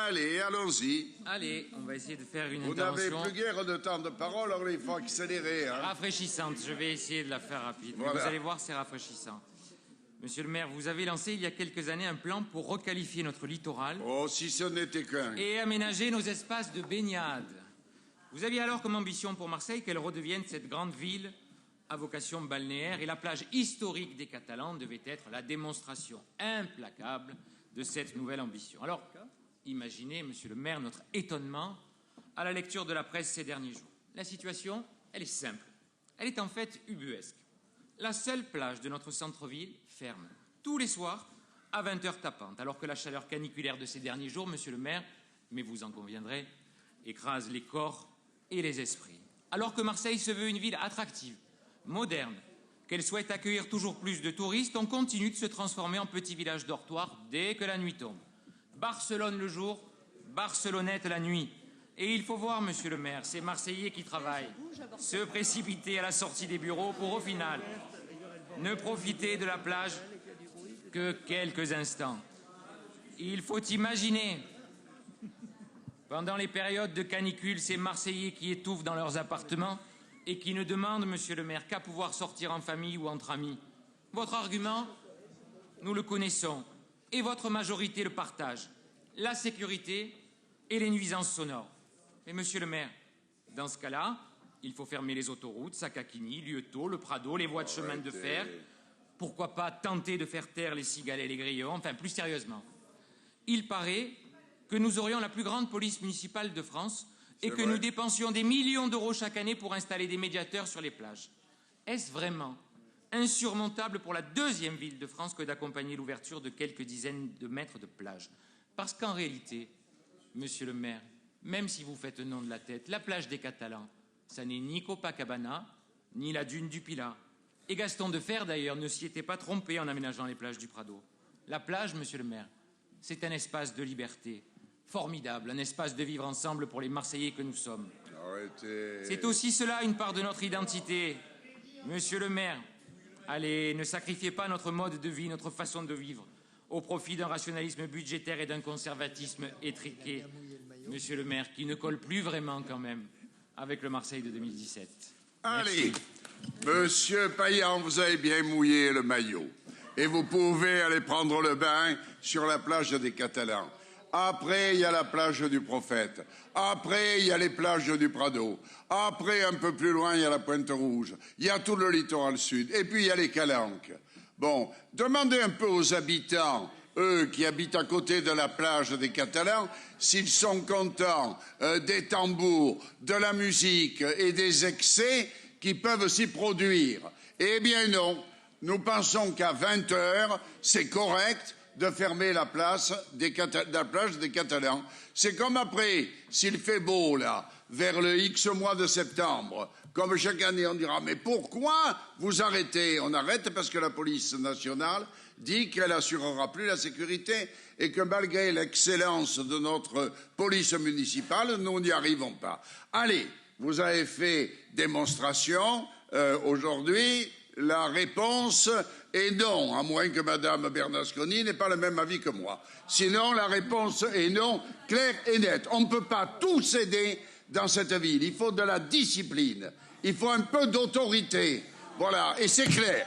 Allez, allons-y. Allez, on va essayer de faire une Vous n'avez intervention plus guère de temps de parole, alors il faut accélérer. Hein. rafraîchissante. Je vais essayer de la faire rapide. Mais Voilà. vous allez voir, c'est rafraîchissant. Monsieur le maire, vous avez lancé il y a quelques années un plan pour requalifier notre littoral Oh, si ce n'était qu'un. et aménager nos espaces de baignade. Vous aviez alors comme ambition pour Marseille qu'elle redevienne cette grande ville à vocation balnéaire, et la plage historique des Catalans devait être la démonstration implacable de cette nouvelle ambition. Alors, imaginez, monsieur le maire, notre étonnement à la lecture de la presse ces derniers jours. La situation, elle est simple. Elle est en fait ubuesque. La seule plage de notre centre-ville ferme tous les soirs à 20h tapantes, alors que la chaleur caniculaire de ces derniers jours, monsieur le maire, mais vous en conviendrez, écrase les corps et les esprits. Alors que Marseille se veut une ville attractive, moderne, qu'elle souhaite accueillir toujours plus de touristes, on continue de se transformer en petit village dortoir dès que la nuit tombe. Barcelone le jour, Barcelonnette la nuit. Et il faut voir, monsieur le maire, ces Marseillais qui travaillent se précipiter à la sortie des bureaux pour, au final, ne profiter de la plage que quelques instants. Il faut imaginer, pendant les périodes de canicule, ces Marseillais qui étouffent dans leurs appartements et qui ne demandent, monsieur le maire, qu'à pouvoir sortir en famille ou entre amis. Votre argument, nous le connaissons, et votre majorité le partage. La sécurité et les nuisances sonores. Mais monsieur le maire, dans ce cas-là, il faut fermer les autoroutes, Sakakini, Lieto, le Prado, les voies de chemin de fer. Pourquoi pas tenter de faire taire les cigales et les grillons? Enfin, plus sérieusement, il paraît que nous aurions la plus grande police municipale de France et que nous dépensions des millions d'euros chaque année pour installer des médiateurs sur les plages. Est-ce vraiment insurmontable pour la deuxième ville de France que d'accompagner l'ouverture de quelques dizaines de mètres de plage? Parce qu'en réalité, monsieur le maire, même si vous faites nom de la tête, la plage des Catalans, ça n'est ni Copacabana, ni la dune du Pilat. Et Gaston Defferre, d'ailleurs, ne s'y était pas trompé en aménageant les plages du Prado. La plage, monsieur le maire, c'est un espace de liberté formidable, un espace de vivre ensemble pour les Marseillais que nous sommes. Arrêtez. C'est aussi cela une part de notre identité. Monsieur le maire, allez, ne sacrifiez pas notre mode de vie, notre façon de vivre, au profit d'un rationalisme budgétaire et d'un conservatisme étriqué. Monsieur le maire, qui ne colle plus vraiment quand même avec le Marseille de 2017. Allez, Merci. monsieur Payan, vous avez bien mouillé le maillot. Et vous pouvez aller prendre le bain sur la plage des Catalans. Après, il y a la plage du Prophète. Après, il y a les plages du Prado. Après, un peu plus loin, il y a la Pointe Rouge. Il y a tout le littoral sud. Et puis, il y a les Calanques. Bon, demandez un peu aux habitants, eux qui habitent à côté de la plage des Catalans, s'ils sont contents des tambours, de la musique et des excès qui peuvent s'y produire. Eh bien non, nous pensons qu'à 20h, c'est correct de fermer la plage des Catalans. C'est comme après, s'il fait beau, là, vers le X mois de septembre, comme chaque année, on dira, mais pourquoi vous arrêtez? On arrête parce que la police nationale dit qu'elle assurera plus la sécurité et que malgré l'excellence de notre police municipale, nous n'y arrivons pas. Allez, vous avez fait démonstration aujourd'hui. La réponse est non, à moins que Madame Bernasconi n'ait pas le même avis que moi. Sinon, la réponse est non, claire et nette. On ne peut pas tout céder dans cette ville. Il faut de la discipline. Il faut un peu d'autorité. Voilà, et c'est clair.